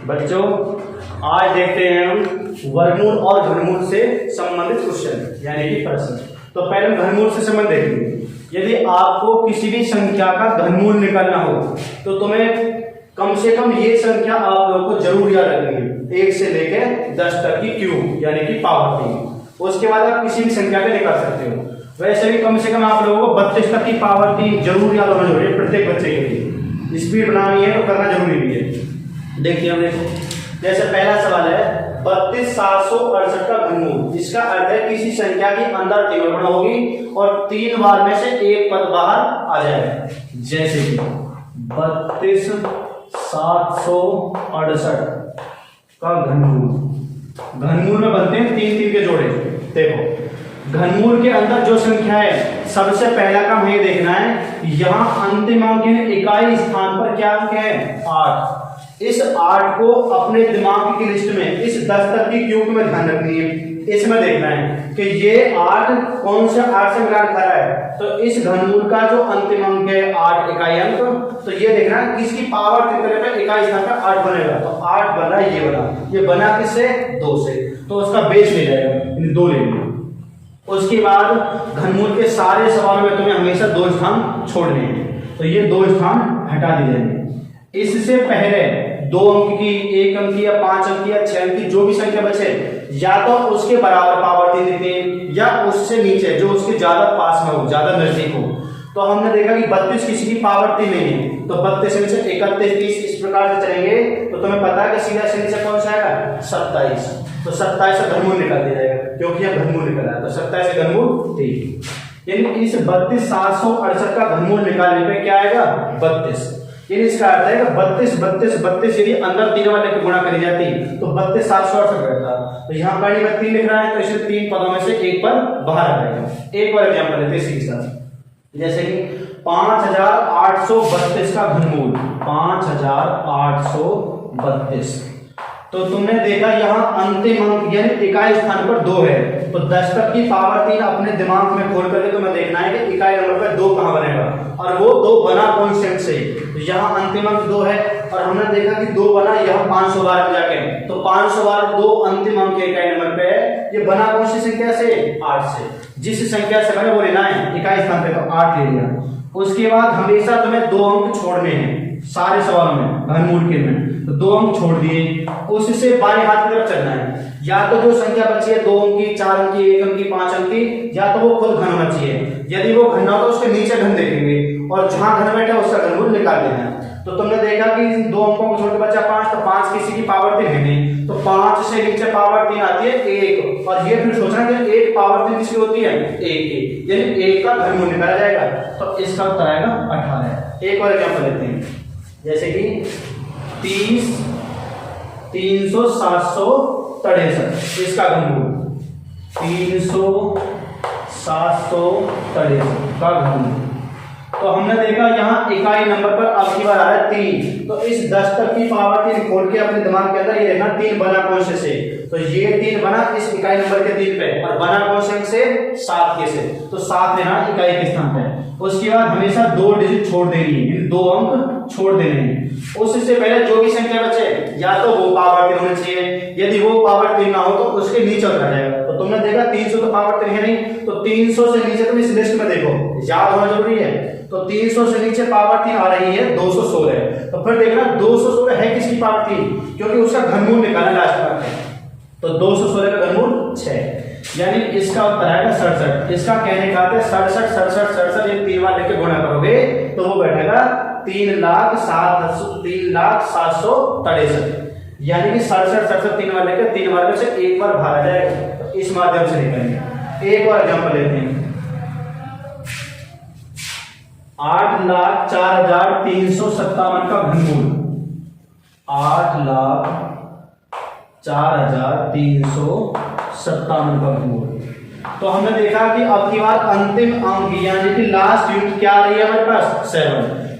बच्चों आज देखते हैं हम वर्गमूल और घनमूल से संबंधित क्वेश्चन यानी कि प्रश्न। तो पहले हम घनमूल से संबंध देखेंगे। यदि आपको किसी भी संख्या का घनमूल निकालना हो तो तुम्हें कम से कम ये संख्या आप लोगों को जरूर याद रखनी है, 1 से लेकर 10 तक की क्यूब यानी कि पावर 3। उसके बाद आप किसी भी संख्या को निकाल सकते हो। वैसे भी कम से कम आप लोगों को 32 तक की पावर 3 जरूर याद होना जरूरी है प्रत्येक बच्चे के लिए। स्पीड बनानी है तो करना जरूरी भी है। देखिए हम देखो, जैसे पहला सवाल है 32,768 का घनमूल। इसका अर्थ है किसी संख्या की अंदर त्रिकोण होगी और 3 बार में से एक पद बाहर आ जाएगा। जैसे कि 32,768 का घनमूल। घनमूल में बनते हैं 3 के जोड़े। देखो घनमूल के अंदर जो संख्या है, सबसे पहला काम ये देखना है यहाँ अंतिम अंक इकाई स्थान पर क्या अंक है, 8। इस 8 को अपने दिमाग की लिस्ट में इस 10 तक की क्यूब में ध्यान रखनी है। इसमें देखना है कि ये 8 कौन से 8 से मिलान खा रहा है। तो इस घनमूल का जो अंतिम अंक है 8 इकाई अंक, तो ये देखना है किसकी पावर कितने पे इकाई स्थान पर 8 बनेगा। तो 8 बन रहा है, ये बना किससे, 2 से। तो उसका बेस ले जाएगा, 2 ले लेंगे। उसके बाद घनमूल के सारे सवालों में तुम्हें हमेशा 2 स्थान छोड़ने हैं, तो ये 2 स्थान हटा दिए जाएंगे। इससे पहले 2 अंक की, 1 अंक की या 5 अंक की या 6 अंक की जो भी संख्या बचे, या तो उसके बराबर पावर 3 देते या उससे नीचे जो उसके ज्यादा पास में हो, ज्यादा नजदीक हो। तो हमने देखा कि 32 किसी की पावर 3 नहीं है, तो 32 में से 31, 30 इस प्रकार से चलेंगे तो तुम्हें पता है कि सीधा से नीचे कौन सा आएगा, 27। तो 27 से घनमूल निकाल दिया जाएगा क्योंकि यह घनमूल निकल रहा है। तो 27 से घनमूल 3, यानी इस 32,768 का घनमूल निकालने पे क्या आएगा, 32। यानी इसका अर्थ है कि 32 32 32 यदि अंदर 3 वाले की गुणा करी जाती तो 32,768 बैठता। तो यहाँ पर मैं 3 लिख रहा है, तो इसे 3 पदों में से एक पर बाहर आ जाएगा। एक और एग्जांपल लेते हैं इसी के साथ। जैसे कि 5,832 का घनमूल, 5,832। तो तुमने देखा यहाँ अंतिम अंक यानी इकाई स्थान पर 2 है, तो 10 तक की पावर 3 अपने दिमाग में खोल करके तुम्हें देखना है कि इकाई नंबर पर 2 कहां बनेगा और वो 2 बना कौन से। तो यहाँ अंतिम अंक 2 है और हमने देखा कि 2 बना यहाँ 512 में जाके, तो 512 2 अंतिम अंक के इकाई नंबर पे है। ये बना कौन सी संख्या से, 8 से। जिस संख्या से मैंने वो लेना है इकाई स्थान पे, तो 8 ले लिया। उसके बाद हमेशा तुम्हें 2 अंक छोड़ने हैं सारे सवालों में, घनमूल के में। तो 2 अंक छोड़ दिए, उससे बाएं हाथ की तरफ चलना है। या तो जो संख्या बची है 2 अंक की, 4 अंक की, 1 अंक की, 5 अंक की, या तो वो खुद घन होना चाहिए। यदि वो घन हो तो उसके नीचे घन देखेंगे और जहां घन बैठा उसका घनमूल निकाल देना है। तो तुमने देखा कि 2 अंकों को छोड़ के बचा 5, तो 5 किसी की पावर 3 है नहीं, तो 5 से नीचे पावर 3 आती है 1। और ये फिर सोचना कि 1 पावर 3 किसकी होती है, 1 की, यानी 1 का घनमूल निकाला जाएगा। तो इसका उत्तर आएगा 18। एक और एग्जांपल लेते हैं, जैसे कि 30 300 763 इसका घनमूल, 300 763 का घनमूल। तो हमने देखा यहाँ इकाई नंबर पर अब की बार आ रहा है 3, तो इस 10 तक की पावर 3 खोल के अपने दिमाग के अंदर ये देखना 3 बना कौन से, तो ये 3 बना इस इकाई नंबर के 3 पे और बना कौन से 7 के से, तो 7 लेना इकाई के स्थान पे। उसके बाद हमेशा 2 डिजिट छोड़ देनी है, 2 अंक छोड़ देने हैं। उससे पहले जो भी संख्या बचे या तो वो पावर 3 होनी चाहिए, यदि वो पावर 3 ना हो तो उसके नीचे उतर जाएगा। तो तुमने देखा 300 तो पावर 3 है नहीं, तो 300 से नीचे तुम इस लिस्ट में देखो, याद होना जरूरी है। तो 300 से नीचे पावर 3 आ रही है 216, तो फिर देखना 216 है किसकी पावर 3, क्योंकि उसका घनमूल निकालना लास्ट में है। तो 216 का घनमूल 6, यानी इसका उत्तर आएगा 67। इसका कहने का अर्थ है 67 67 67 ये 3 बार लेके गुणा करोगे तो वो बैठेगा 3,07,763, यानी कि 67 67 3 बार लेकर 3 बार में से एक बार बाहर आ जाएगा। तो इस माध्यम से निकलेंगे। एक और एग्जांपल लेते हैं, 8,04,357 का घनमूल, 8,04,357 का घनमूल। तो हमने देखा कि अब की बार अंतिम अंक यानी कि लास्ट यूनिट क्या आ रही है हमारे पास, 7।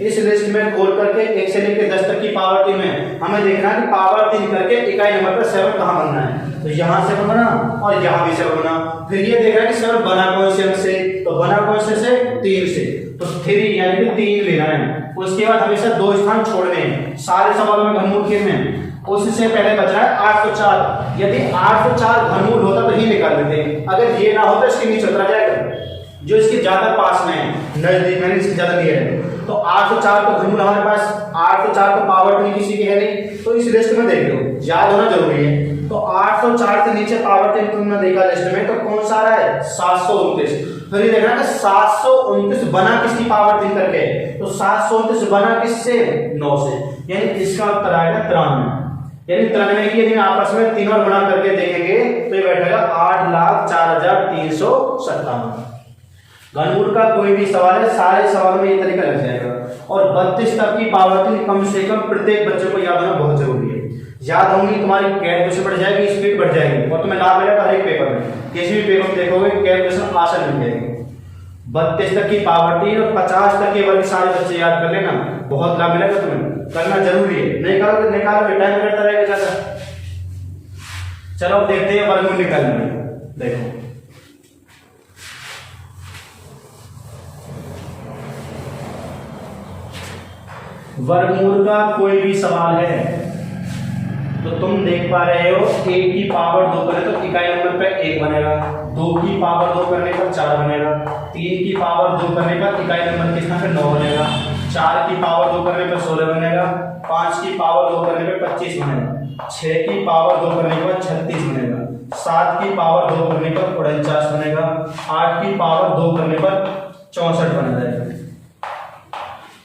इस लिस्ट में खोल करके 1 से लेकर 10 तक की पावर 3 में हमें देखना है कि पावर 3 करके इकाई नंबर पर 7 कहाँ बनना है। तो यहाँ 7 बना और यहाँ भी 7 बना। फिर ये देखना है कि 7 बना कौन से अंक से, तो बना कौन से 3 से, तो 3 यानी कि 3 लेना है। उसके बाद हमेशा 2 स्थान छोड़ने हैं। सारे सवालों में घनमूल कितने हैं, उससे पहले बच रहा है 804। यदि 804 घनमूल होता तो ही निकाल देते, अगर ये ना हो तो इसके नीचे उतरा जाएगा जो इसके ज्यादा पास में है, नजदीक में इसके ज्यादा नियर है। तो 804 तो घनमूल हमारे पास, 804 तो पावर नहीं किसी की है नहीं, तो इस लिस्ट में देख लो, याद होना जरूरी है। तो 804 से नीचे पावर 3 तुमने देखा लिस्ट में, तो कौन सा रहा है 729। फिर ये देखना कि 729 बना किसकी पावर 3 करके, तो 729 बना किससे 9 से, यानी इसका उत्तर आएगा 93। यानी 93 की यदि आपस में तीनों गुणा करके देखेंगे तो ये बैठेगा 8,04,357। घनमूल का कोई भी सवाल है, सारे सवालों में ये तरीका लग जाएगा। और 32 तक की पावर 3 कम से कम प्रत्येक बच्चे को याद होना बहुत जरूरी है। याद होंगी तुम्हारी कैलकुलेशन बढ़ जाएगी, स्पीड बढ़ जाएगी और तुम्हें लाभ मिलेगा हर एक पेपर में। किसी भी पेपर में देखोगे कैलकुलेशन आसान मिल जाएगी। 32 तक की पावर 3 और 50 तक के वर्ग सारे बच्चे याद कर लेना, बहुत लाभ मिलेगा तुम्हें, करना जरूरी है। नहीं करोगे निकालोगे टाइम करता रहेगा ज्यादा। चलो अब देखते हैं वर्गमूल निकालने। देखो वर्गमूल का कोई भी सवाल है तो तुम देख पा रहे हो, 1 की पावर 2 करें तो इकाई नंबर पे 1 बनेगा, 2 की पावर 2 करने पर 4 बनेगा, 3 की पावर 2 करने पर इकाई नंबर के स्थान पे 9 बनेगा, 4 की पावर 2 करने पर 16 बनेगा, 5 की पावर 2 करने पर 25 बनेगा, 6 की पावर 2 करने पर 36 बनेगा, 7 की पावर 2 करने पर 49 बनेगा, 8 की पावर 2 करने पर 64 बन जाएगा,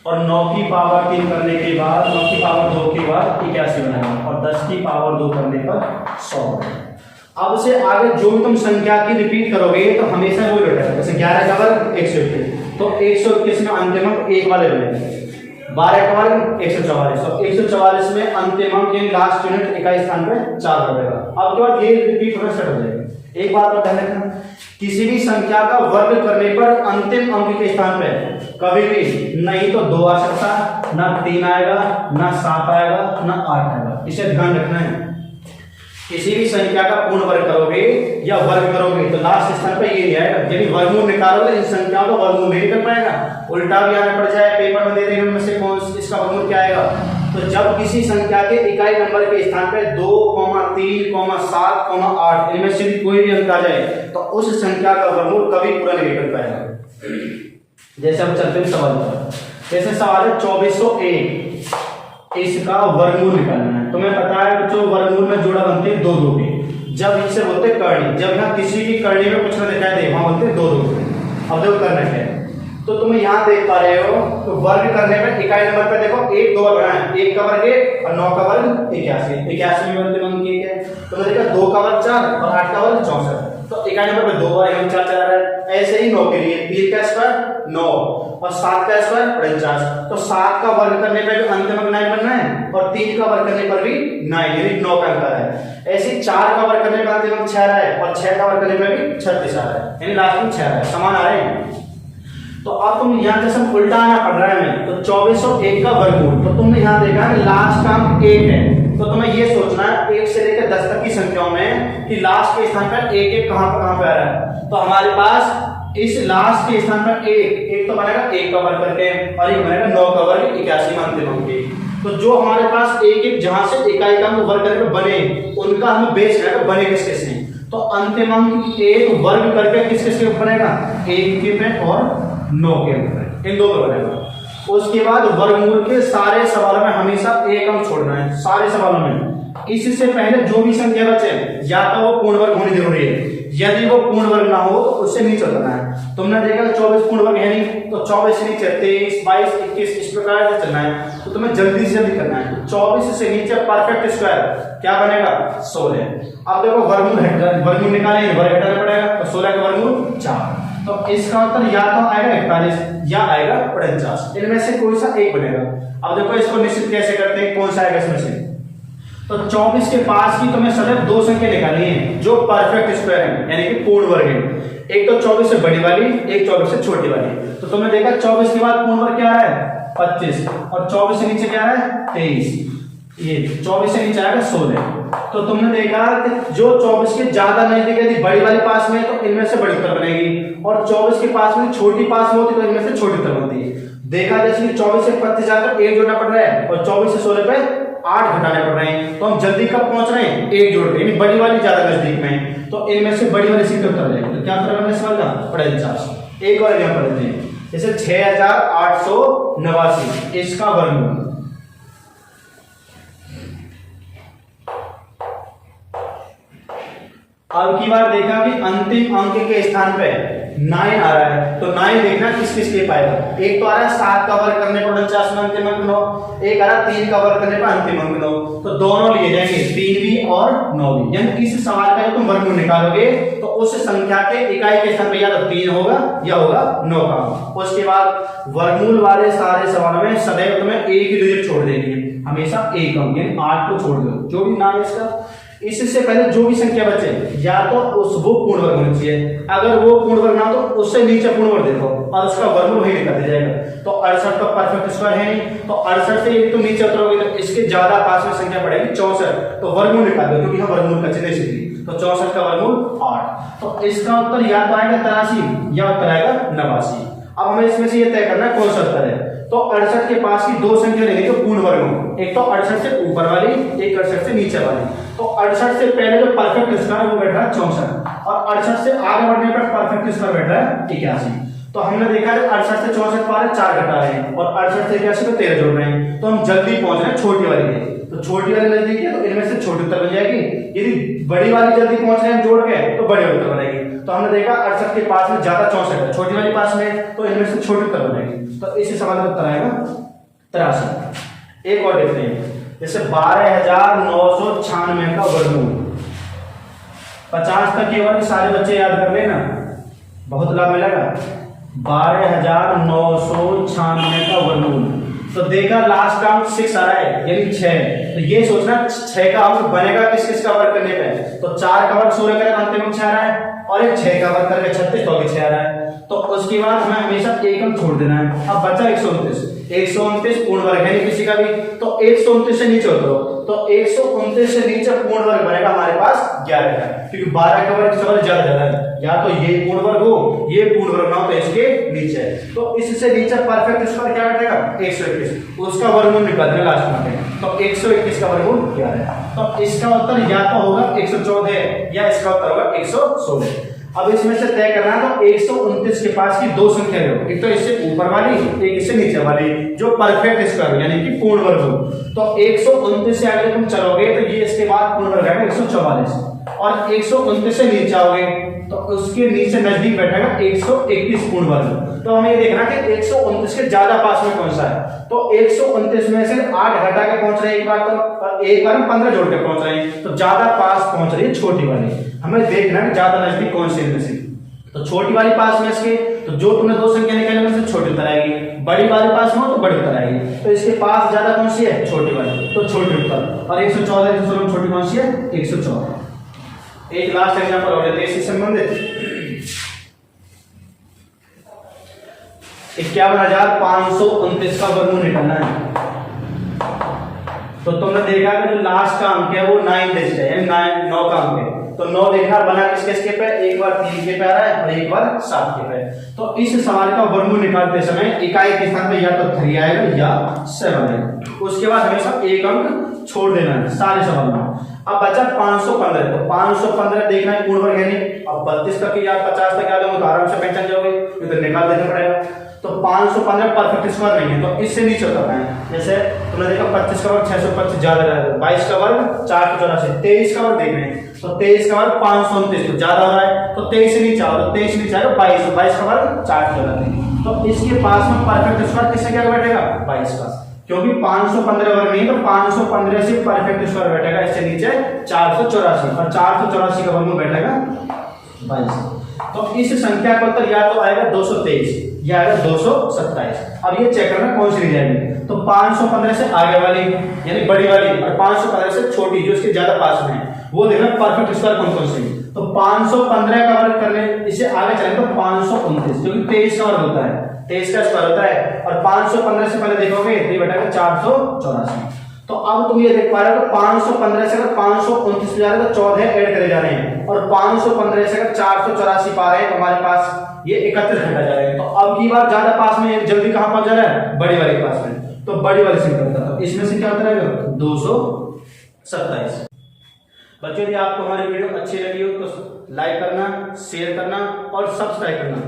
और 9 की पावर 3 करने के बाद 9 की पावर 2 के बाद 81 बनेगा, और 10 की पावर 2 करने पर 100 बनेगा। अब से आगे जो भी तुम संख्या की रिपीट करोगे तो हमेशा वही रहेगा। जैसे 11 का वर्ग 121, तो 121 में अंतिम अंक 1 वाले बनेंगे, 12 का वर्ग 144, तो 144 में अंतिम अंक यानी लास्ट यूनिट इकाई स्थान पे 4 रहेगा। अब के बाद ये रिपीट होना स्टार्ट हो जाएगा। एक बात और ध्यान रखना, किसी भी संख्या का वर्ग करने पर अंतिम अंक के स्थान पे कभी भी नहीं तो 2 आ सकता, ना 3 आएगा, ना 7 आएगा, ना 8 आएगा। इसे ध्यान रखना है। किसी भी संख्या का पूर्ण वर्ग करोगे या वर्ग करोगे तो लास्ट स्थान पे ये नहीं आएगा। यदि वर्गमूल निकालोगे इन संख्याओं का वर्गमूल नहीं कर पाएगा, उल्टा भी आना पड़ जाए, पेपर में दे देंगे उनमें से कौन इसका वर्गमूल क्या आएगा। तो जब किसी संख्या के इकाई नंबर के स्थान पे 2, 3, 7, 8 इनमें से कोई भी अंक आ जाए तो उस संख्या का वर्गमूल कभी पूरा नहीं कर पाएगा। जैसे हम चलते हैं सवाल पर, जैसे सवाल है 2401, इसका वर्गमूल निकालना है। तुम्हें पता है बच्चों वर्गमूल में जोड़ा बनते हैं 2 2 के, जब इसे बोलते हैं करनी, जब यहाँ किसी भी करनी में कुछ ना दिखाई दे वहां बोलते हैं 2 2 के। अब देखो करना क्या है, तो तुम यहाँ देख पा रहे हो तो वर्ग करने में इकाई नंबर पे देखो 1 2 बना है, 1 का वर्ग 1 और 9 का वर्ग 81, 81 में बनते अंक क्या है, तो देखा 2 का वर्ग 4 और 8 का वर्ग 64, तो इकाई नंबर पे 2 बार 4 चला रहा है। ऐसे ही 9 के लिए 3 का स्क्वायर 9 और 7 का स्क्वायर 49, तो 7 का वर्ग करने पे भी अंतिम अंक 9 बनना है और 3 का वर्ग करने पर भी 9 यानी 9 का अंक आ रहा है। ऐसे 4 का वर्ग करने पर अंतिम अंक 6 आ रहा है और 6 का वर्ग करने पर भी 36 आ रहा है, यानी लास्ट में 6 आ रहा है, समान आ रहे हैं। तो अब तुम यहाँ जैसे उल्टा आना पड़ रहा है हमें, तो 2401 का वर्गमूल, तो तुमने यहाँ देखा है लास्ट का अंक 1 है, तो तुम्हें ये सोचना है 1 से लेकर 10 तक की संख्याओं में कि लास्ट के स्थान पर 1 1 कहां पे आ रहा है। तो हमारे पास इस लास्ट के स्थान पर 1 तो बनेगा 1 का वर्ग करके, और एक बनेगा 9 का वर्ग 81 में अंतिम अंक के। तो जो हमारे पास 1 1 जहां से इकाई का अंक वर्ग करके बने उनका हमें बेस रहेगा बने किसके से, तो अंतिम अंक 1 वर्ग करके किसके से बनेगा 1 के पे और 9 के ऊपर, इन 2 पे बनेगा। उसके बाद वर्गमूल के सारे सवालों में हमेशा 1 अंक छोड़ना है, सारे सवालों में। इससे पहले जो भी संख्या बचे या तो वो पूर्ण वर्ग होनी जरूरी है, यदि वो पूर्ण वर्ग ना हो तो उससे नीचे चलना है। तुमने देखा 24 पूर्ण वर्ग है नहीं, तो 24 से नीचे 23 22 21 इस प्रकार से चलना है, तो तुम्हें जल्दी से जल्दी करना है। 24 से नीचे परफेक्ट स्क्वायर क्या बनेगा 16। अब देखो वर्गमूल है, वर्गमूल निकालेंगे वर्ग हटाना पड़ेगा, तो 16 का वर्गमूल 4, तो इसका उत्तर या तो आएगा 41 या आएगा 49, इनमें से कोई सा एक बनेगा। अब देखो इसको निश्चित कैसे करते हैं, कौन सा आएगा इसमें से, तो 24 के पास की तुम्हें सदैव 2 संख्या निकालनी है जो परफेक्ट स्क्वायर है यानी कि पूर्ण वर्ग है। एक तो 24 से बड़ी वाली, एक 24 से छोटी वाली। तो तुमने देखा 24 के बाद पूर्ण वर्ग क्या आ रहा है 25 और 24 से नीचे क्या आ रहा है 23, ये 24 से नीचे आएगा 16। तो तुमने देखा कि जो 24 के ज्यादा नजदीक यदि बड़ी वाली पास में है तो इनमें से बड़ी उत्तर बनेगी, और 24 के पास में छोटी पास में होती तो इनमें से छोटी उत्तर बनती है। देखा जैसे कि 24 से 25 जाकर 1 जोड़ना पड़ रहा है और 24 से 16 पे 8 घटाने पड़ रहे हैं, तो हम जल्दी कब पहुंच रहे हैं 1 जोड़ के, यानी बड़ी वाली ज्यादा नजदीक में है, तो इनमें से बड़ी वाली सीट उत्तर जाएगी। तो क्या उत्तर बनने सवाल का बड़ा दिलचस्प। एक और एग्जांपल लेते हैं, जैसे 6889 इसका वर्गमूल। अब की बार देखा कि अंतिम अंक के स्थान पे 9 आ रहा है, तो 9 देखना किस किस के पाएगा। एक तो आ रहा है 7 का वर्ग करने पर 49 में अंतिम अंक 9, एक आ रहा है 3 का वर्ग करने पर अंतिम अंक 9, तो दोनों लिए जाएंगे 3 भी और 9 भी। यानी इस सवाल का तुम वर्गमूल निकालोगे तो उस संख्या के इकाई के स्थान पे या तो 3 होगा या होगा 9 का। उसके बाद वर्गमूल वाले सारे सवालों में सदैव तुम्हें एक ही डिजिट छोड़ देनी है, हमेशा एक अंक, यानी 8 को छोड़ दो जो भी नाम है इसका। इससे पहले जो भी संख्या बचे या तो वो पूर्ण वर्ग होनी चाहिए, अगर वो पूर्ण वर्ग ना तो उससे नीचे पूर्ण वर्ग देखो और उसका वर्गमूल वही निकल जाएगा। तो 68 का परफेक्ट स्क्वायर है नहीं, तो 68 से यदि तुम नीचे उतरोगे तो इसके ज्यादा पास में संख्या पड़ेगी 64, तो वर्गमूल निकाल दो क्योंकि यहाँ वर्गमूल का चिन्ह इसलिए, तो 64 का वर्गमूल 8। तो इसका उत्तर या तो आएगा 83 या उत्तर आएगा 89। अब हमें इसमें से ये तय करना है कौन सा उत्तर है। तो 68 के पास की दो संख्या लेंगे जो पूर्ण वर्ग हो, एक तो 68 से ऊपर वाली, एक 68 से नीचे वाली। तो 68 से पहले जो परफेक्ट स्क्वायर वो बैठ रहा है 64 और 68 से आगे बढ़ने पर परफेक्ट स्क्वायर बैठ रहा है 81। तो हमने देखा है 68 से 64 पार 4 घटा रहे हैं और 68 से 81 को 13 जोड़ रहे हैं, तो हम जल्दी पहुंच रहे हैं छोटी वाली में। तो छोटी वाली नजदीक है तो इनमें से छोटी उत्तर बन जाएगी, यदि बड़ी वाली जल्दी पहुंच रहे हैं जोड़ के तो बड़ी उत्तर बनेगी। तो हमने देखा 68 के पास में ज्यादा 64 है, छोटी वाली पास में, तो इनमें से छोटी उत्तर बनेगी। तो इसी सवाल का उत्तर आएगा 83। एक और देखते हैं, जैसे 12996 का वर्गमूल। 50 तक के वर्ग सारे बच्चे याद कर लेना, बहुत लाभ मिलेगा। 12996 का वर्गमूल, तो देखा लास्ट का अंक 6 आ रहा है यानी 6, तो ये सोचना 6 का अंक बनेगा किस किस का वर्ग करने पे, तो 4 का वर्ग 16 करें अंतिम अंक 6 आ रहा है और एक 6 का वर्ग करके 36 तो भी 6 आ रहा है। तो उसके बाद हमें हमेशा एक अंक छोड़ देना है। अब बचा 129 पूर्ण वर्ग है नहीं किसी का भी, तो 129 से नीचे उतरो, तो 129 से नीचे पूर्ण वर्ग बनेगा हमारे पास 11 का, क्योंकि 12 का वर्ग सवाल ज्यादा है, या तो ये पूर्ण वर्ग हो ये पूर्ण वर्ग ना हो तो इसके नीचे, तो इससे नीचे परफेक्ट स्क्वायर क्या बैठेगा 121, उसका वर्गमूल निकाल देना लास्ट में, तो 121 का वर्गमूल क्या है। तो इसका उत्तर या तो होगा 114 या इसका उत्तर होगा 116। अब इसमें से तय करना है, तो 129 के पास की दो संख्या लो, एक तो इससे ऊपर वाली एक इससे नीचे वाली जो परफेक्ट स्क्वायर यानी कि पूर्ण वर्ग हो। तो 129 से आगे तुम चलोगे तो ये इसके बाद पूर्ण वर्ग आएगा 144 और 129 से नीचे आओगे तो उसके नीचे नजदीक बैठेगा 121 पूर्ण वर्ग। तो हमें ये देखना कि 129 के ज्यादा पास में कौन सा है, तो 129 में से 8 घटा के पहुंच रहे हैं एक बार, तो एक बार हम 15 जोड़ के पहुंच रहे हैं, तो ज्यादा पास पहुंच रही है छोटी वाली। हमें देखना है ज्यादा नजदीक कौन सी इनमें से, तो छोटी वाली पास में इसके, तो जो तुमने दो संख्या निकाली उनमें से छोटी उत्तर आएगी, बड़ी वाली पास में हो तो बड़ी उत्तर आएगी, तो इसके पास ज्यादा कौन सी है छोटी वाली, तो छोटी उत्तर। और 114 116 छोटी कौन सी है 114। एक लास्ट एग्जांपल हो जाता है इससे संबंधित, 51529 का वर्गमूल निकालना है। तो तुमने देखा कि जो लास्ट का अंक है वो 9 डिजिट है, यानी 9 का अंक है, तो 9 देखा बना किसके पे, एक बार 3 के पे आ रहा है और एक बार 7 के पे। तो इस सवाल का वर्गमूल निकालते समय इकाई के स्थान पे या तो 3 आएगा या 7 आएगा, उसके बाद हमेशा एक अंक छोड़ देना है सारे सवाल में। अब बचा 515, तो 515 देखना है पूर्ण वर्ग है नहीं, अब 32 तक याद 50 तक याद हो तो आराम से पहचान जाओगे, तो निकाल देना पड़ेगा। तो 515 परफेक्ट स्क्वायर नहीं है, तो इससे नीचे उतरना है। जैसे तुमने देखा 25 का वर्ग 625 ज्यादा है, 22 का वर्ग 484, 23 का वर्ग देख रहे हैं, तो 23 का वर्ग 529 तो ज्यादा हो रहा है, तो 23 से नीचे आओ, तो 23 नीचे आएगा 22 का वर्ग 484, तो इसके पास में परफेक्ट स्क्वायर किससे क्या बैठेगा 22 का, क्योंकि 515 वर्ग नहीं तो 515 से परफेक्ट स्क्वायर बैठेगा इससे नीचे 484 और 484 का वर्गमूल बैठेगा 22। तो इस संख्या का उत्तर या तो आएगा 223 या आएगा 227। अब ये चेक करना कौन सी ली जाएगी, तो 515 से आगे वाली यानी बड़ी वाली और 515 से छोटी जो इसके ज्यादा पास में है वो देखना परफेक्ट स्क्वायर कौन कौन सी। तो 515 का वर्ग करने इसे आगे चलें तो 529, क्योंकि 23 का वर्ग होता है, 23 का स्क्वायर होता है, और 515 से पहले देखोगे तो ये बटा 484। तो अब तुम ये देख पा रहे हो 515 से अगर 529 जा रहे हैं तो 14 ऐड करे जा रहे हैं, और 515 से अगर 484 पा रहे हैं तो हमारे पास ये 31 घटा जा रहे हैं। तो अब की बार ज्यादा पास में जल्दी कहां पहुंच जा रहा है, बड़ी वाले के पास में, तो बड़ी वाली संख्या बता दो, इसमें से क्या होता रहेगा 227। बच्चों यदि आपको हमारी वीडियो अच्छी लगी हो तो लाइक करना, शेयर करना और सब्सक्राइब करना,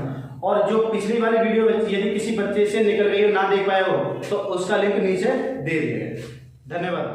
और जो पिछली वाली वीडियो यदि किसी बच्चे से निकल गई हो, ना देख पाए हो, तो उसका लिंक नीचे दे दिया है। धन्यवाद।